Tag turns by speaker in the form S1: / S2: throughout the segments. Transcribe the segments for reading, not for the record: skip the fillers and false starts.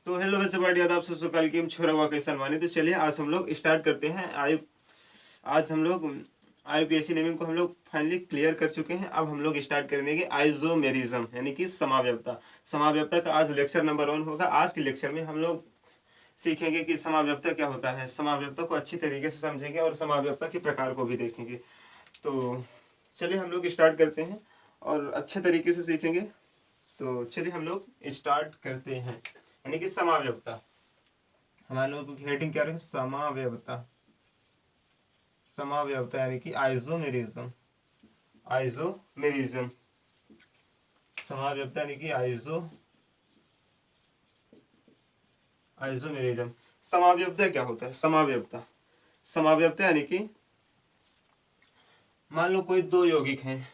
S1: तो हेलो वैसे बढ़िया आदाब सत श्री अकाल की हम छोरा हुआ कैसे मानी। तो चलिए आज हम लोग स्टार्ट करते हैं। आज हम लोग IUPAC नेमिंग को हम लोग फाइनली क्लियर कर चुके हैं। अब हम लोग स्टार्ट करेंगे कि आइसोमेरिज्म यानी कि समाव्यवता। समाव्यवता का आज लेक्चर नंबर 1 होगा। आज के लेक्चर में हम लोग सीखेंगे कि समाव्यवता क्या होता है, समाव्यवता को अच्छी तरीके से समझेंगे और समाव्यवता के प्रकार को भी देखेंगे। तो चलिए हम लोग स्टार्ट करते हैं और अच्छे तरीके से सीखेंगे। तो चलिए हम लोग स्टार्ट करते हैं। यानी कि समाव्यवता, हमारे लोगों की हेडिंग क्या रहेगी? समाव्यवता। समाव्यवता यानी कि आइसोमेरिज्म। आइसोमेरिज्म समाव्यवता यानी कि आइसोमेरिज्म। समाव्यवता क्या होता है? समाव्यवता यानी कि मान लो कोई दो यौगिक हैं,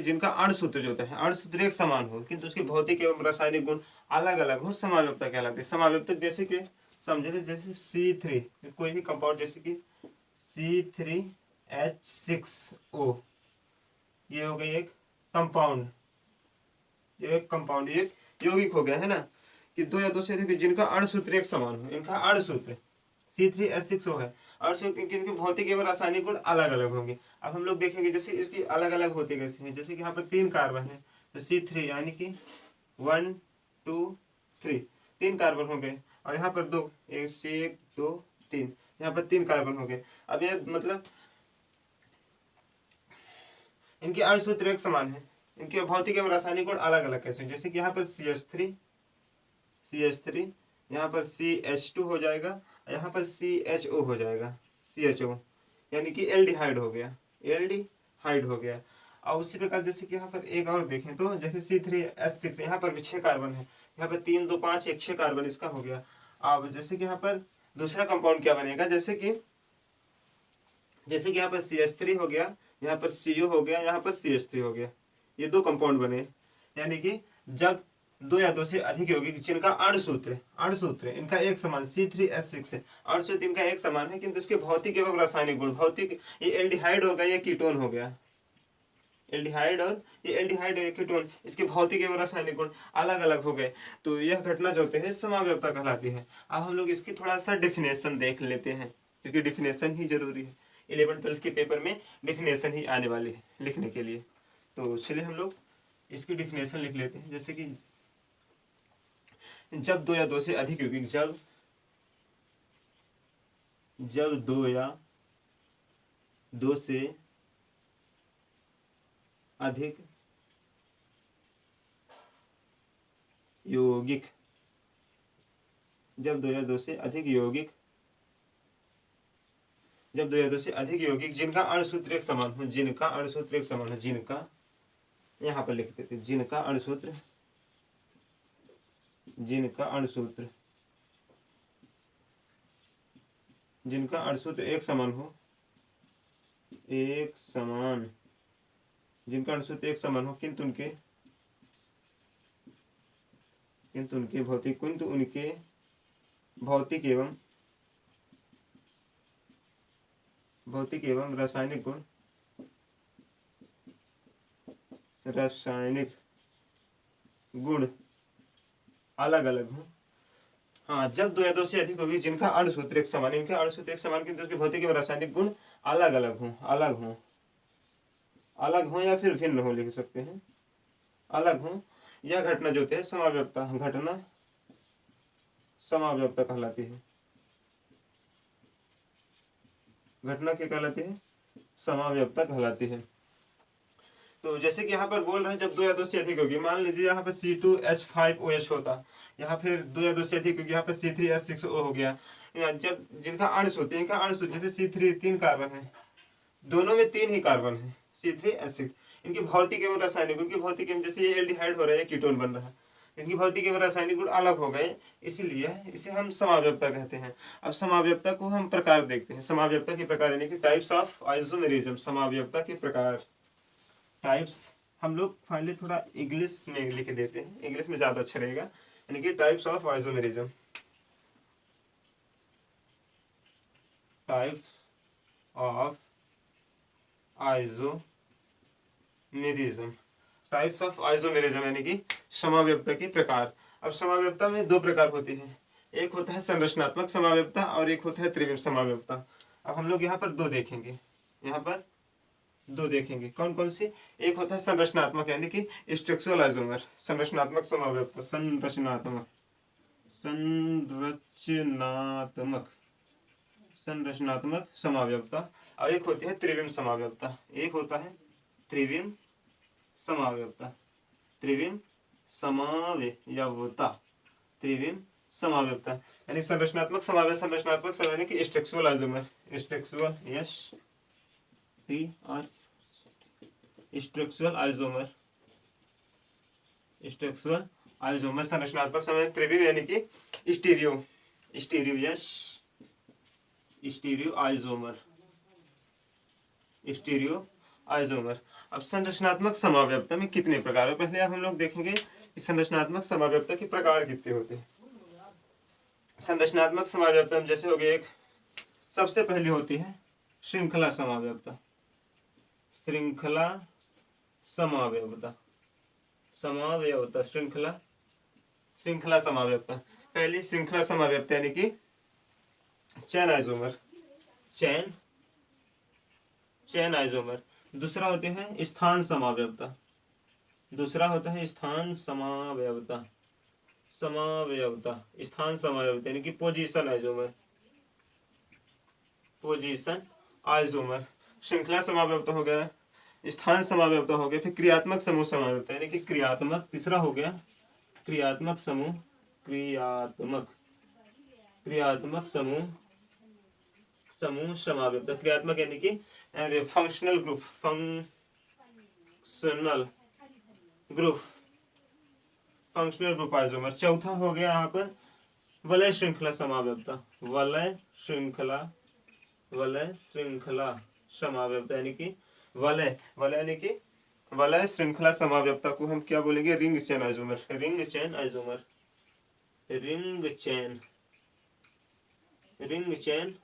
S1: जिनका अणुसूत्र जो होता है, अणुसूत्र एक समान हो किंतु उसके भौतिक एवं रासायनिक गुण अलग अलग हो, समाव्यवता कहलाती है। समाव्यवता जैसे कि समझे थे, जैसे C3 कोई भी कंपाउंड जैसे कि C3H6O, ये हो गई एक कंपाउंड, एक यौगिक हो गया है ना, कि दो या दो से अधिक जिनका अणुसूत्र एक समान हो। इनका अणुसूत्र C3H6O है और इनके भौतिक एवं रासायनिक गुण अलग अलग होंगे। अब हम लोग देखेंगे जैसे इसकी अलग अलग होती कैसे हैं। जैसे कि यहाँ पर 3 कार्बन है तो C3 यानी कि 1 2 3 3 कार्बन हो गए, और यहाँ पर 2 1 2 3 यहाँ पर 3 कार्बन हो गए। अब ये मतलब इनके अणुसूत्र एक समान है, इनके भौतिक एवं रासायनिक गुण अलग अलग कैसे? जैसे कि यहाँ पर CH3 यहाँ पर CH2 हो जाएगा, यहाँ पर CHO हो जाएगा, CHO यानी कि एल्डिहाइड हो गया, और उसी प्रकार जैसे कि यहाँ पर एक और देखें तो जैसे C3H6 यहाँ पर भी 6 कार्बन है, यहाँ पर 3 2 5 1 6 कार्बन इसका हो गया। अब जैसे कि यहाँ पर दूसरा कंपाउंड क्या बनेगा, जैसे कि यहाँ पर CH3 हो गया, यहाँ पर CO हो गया, यहाँ पर CH3 हो गया, ये 2 कंपाउंड बने। यानी कि जब 2 या 2 से अधिक यौगिक जिनका अणुसूत्र इनका एक समान C3H6 है, अणुसूत्र इनका एक समान है किंतु इसके भौतिक एवं रासायनिक गुण, भौतिक ये एल्डिहाइड हो गया, ये कीटोन हो गया, एल्डिहाइड और कीटोन, इसके भौतिक एवं रासायनिक गुण अलग अलग हो गए, तो यह घटना जो होती है समाव्यवता कहलाती है। अब हम लोग इसकी थोड़ा सा डिफिनेशन देख लेते हैं, क्योंकि डिफिनेशन ही जरूरी है। 11th-12th के पेपर में डिफिनेशन ही आने वाली है लिखने के लिए। तो चलिए हम लोग इसकी डिफिनेशन लिख लेते हैं। जैसे कि जब 2 या 2 से अधिक यौगिक जब 2 या 2 से अधिक यौगिक जब 2 या 2 से अधिक यौगिक जिनका अणुसूत्र एक समान हो, जिनका यहाँ पर लिख देते, जिनका अणुसूत्र एक समान हो, जिनका अणुसूत्र एक समान हो किंतु उनके भौतिक एवं रासायनिक गुण अलग अलग हो। हाँ, जब 2 या 2 से अधिक होगी जिनका अणुसूत्र एक समान, इनके अणुसूत्र एक समान किंतु उसके भौतिक एवं रासायनिक गुण अलग हो या फिर भिन्न हो, लिख सकते हैं अलग हो। यह घटना जो होती है समाव्यवता कहलाती है। घटना क्या कहलाती है? समाव्यवता कहलाती है। तो जैसे कि यहाँ पर बोल रहे हैं जब 2 या 2 से अधिक होगी, मान लीजिए यहाँ पर C2H5OH होता, यहाँ फिर 2 या 2 से अधिक होगी, यहाँ पर C3H6O हो गया। जब जिनका अणुसूत्र जैसे C3 3 कार्बन है, दोनों में 3 ही कार्बन है, C3H6, इनके भौतिक एवं रासायनिक जैसे ये एल्डिहाइड हो रहा है, कीटोन बन रहा है, इनकी भौतिक एवं रासायनिक गुण अलग हो गए, इसीलिए इसे हम समाव्यवता कहते हैं। अब समाव्यवता को हम प्रकार देखते हैं। समाव्यवता के प्रकार यानी कि टाइप्स ऑफ आइसोमेरिज्म। समाव्यवता के प्रकार, टाइप्स, हम लोग फाइनली थोड़ा इंग्लिश में लिख देते हैं, इंग्लिश में ज़्यादा अच्छा रहेगा। यानी कि types of isomerism, types of isomerism यानी कि समाव्यवता के प्रकार। अब समाव्यवता में दो प्रकार होती है, एक होता है संरचनात्मक समाव्यवता और एक होता है त्रिविम समाव्यवता। अब हम लोग यहाँ पर दो देखेंगे, यहाँ पर दो देखेंगे कौन कौन सी। एक होता है संरचनात्मक यानी कि स्ट्रक्चरल आइसोमर, संरचनात्मक समाव्यवता, संरचनात्मक संरचनात्मक समाव्यवता। और एक होती है त्रिविम समाव्यवता, एक होता है त्रिविम समाव्यवता, त्रिविम समाव्यवता, त्रिविम समाव्यवता यानी संरचनात्मक समाव्यवता, संरचनात्मक समाव्यवता यानी कि structural isomer, structural structural isomer, structural isomer संरचनात्मक समाव्यवता। त्रिविम यानी कि stereo, stereo stereo isomer, stereo isomer. अब संरचनात्मक समाव्यवता में कितने प्रकार है, पहले अब हम लोग देखेंगे कि संरचनात्मक समाव्यवता के प्रकार कितने होते हैं। संरचनात्मक समाव्यवता में जैसे हो गए, एक सबसे पहली होती है श्रृंखला समाव्यवता, श्रृंखला समाव्यवता, समाव्यवता श्रृंखला समाव्यवता। पहली श्रृंखला समाव्यवता यानी कि चैन आइसोमर, चैन आइसोमर। दूसरा होते हैं स्थान समाव्यवता, दूसरा होता है स्थान समाव्यवता, स्थान समाव्यवता यानी कि पोजीशन आइसोमर, पोजीशन आइसोमर। श्रृंखला समाव्यवता हो गया, स्थान समाव्यवता हो गया, फिर क्रियात्मक समूह समाव्यवता यानी कि क्रियात्मक, तीसरा हो गया क्रियात्मक समूह, क्रियात्मक समूह समाव्यवता। क्रियात्मक यानी कि functional group, functional group isomer. चौथा हो गया यहाँ पर वलय श्रृंखला समाव्यवता, वलय श्रृंखला समाव्यवता यानी कि वलय यानी कि वलय श्रृंखला समाव्यवता को हम क्या बोलेंगे, ring chain isomer, ring chain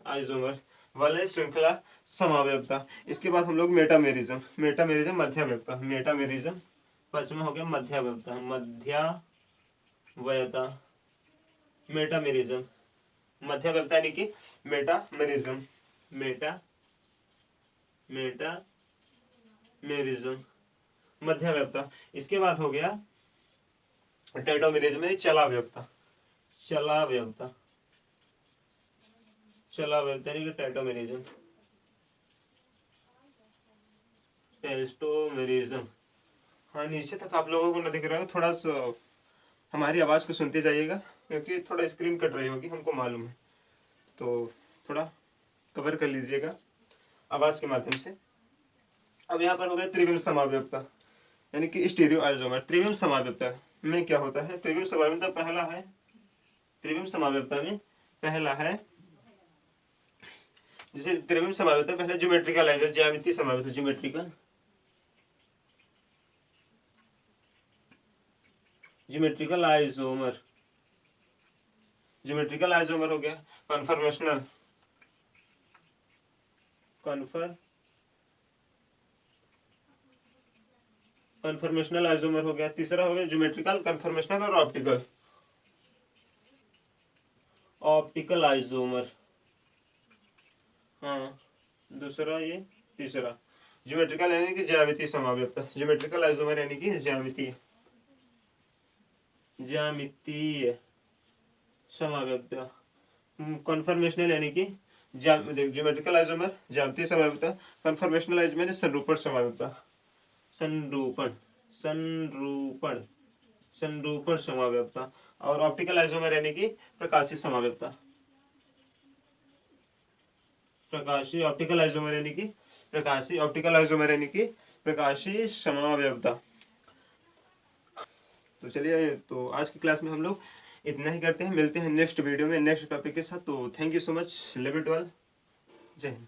S1: isomer, वलय श्रृंखला समाव्यवता। इसके बाद हम लोग मेटामेरिज्म, मध्याव्यवता, मेटामेरिज्म। पांचवा हो गया मध्याव्यवता, मेटामेरिज्म, मध्याव्यवता यानी कि मेटामेरिज्म, मध्याव्यवता। इसके बाद हो गया टेटोमेरिज्म यानी चलाव्यवता यानी कि टेस्टोमेरिज्म। हाँ, नीचे तक आप लोगों को न दिख रहा है, थोड़ा सा हमारी आवाज़ को सुनते जाइएगा क्योंकि थोड़ा स्क्रीन कट रही होगी, हमको मालूम है, तो थोड़ा कवर कर लीजिएगा आवाज़ के माध्यम से। अब यहाँ पर हो गया त्रिविम समाव्यवता यानी कि स्टीरियो आइसोमर। त्रिविम समाव्यवता में क्या होता है, त्रिविम समाव्यवता में पहला है जैसे त्रिविम समाव्यवता पहले ज्योमेट्रिकल आइसोमर, ज्यामितीय समाव्यवता, ज्योमेट्रिकल आइसोमर हो गया। कन्फर्मेशनल आइसोमर हो गया। तीसरा हो गया ज्योमेट्रिकल, कन्फर्मेशनल और ऑप्टिकल आइसोमर। हाँ, दूसरा ये, तीसरा ज्योमेट्रिकल यानी कि ज्यामितीय समाव्यवता, ज्योमेट्रिकल आइसोमर यानी कि ज्यामितीय समाव्यवता। कन्फर्मेशनल यानी कि ज्योमेट्रिकल आइसोमर ज्यामितीय समाव्यवता, कन्फर्मेशनल आइसोमर संरूपण समाव्यवता, संरूपण समाव्यवता। और ऑप्टिकल आइसोमर यानी कि प्रकाशीय समाव्यवता, ऑप्टिकल आइसोमर यानी कि प्रकाशीय समाव्यवता। तो चलिए, तो आज की क्लास में हम लोग इतना ही करते हैं, मिलते हैं नेक्स्ट वीडियो में नेक्स्ट टॉपिक के साथ। तो thank you so much, live it well, जय हिंद।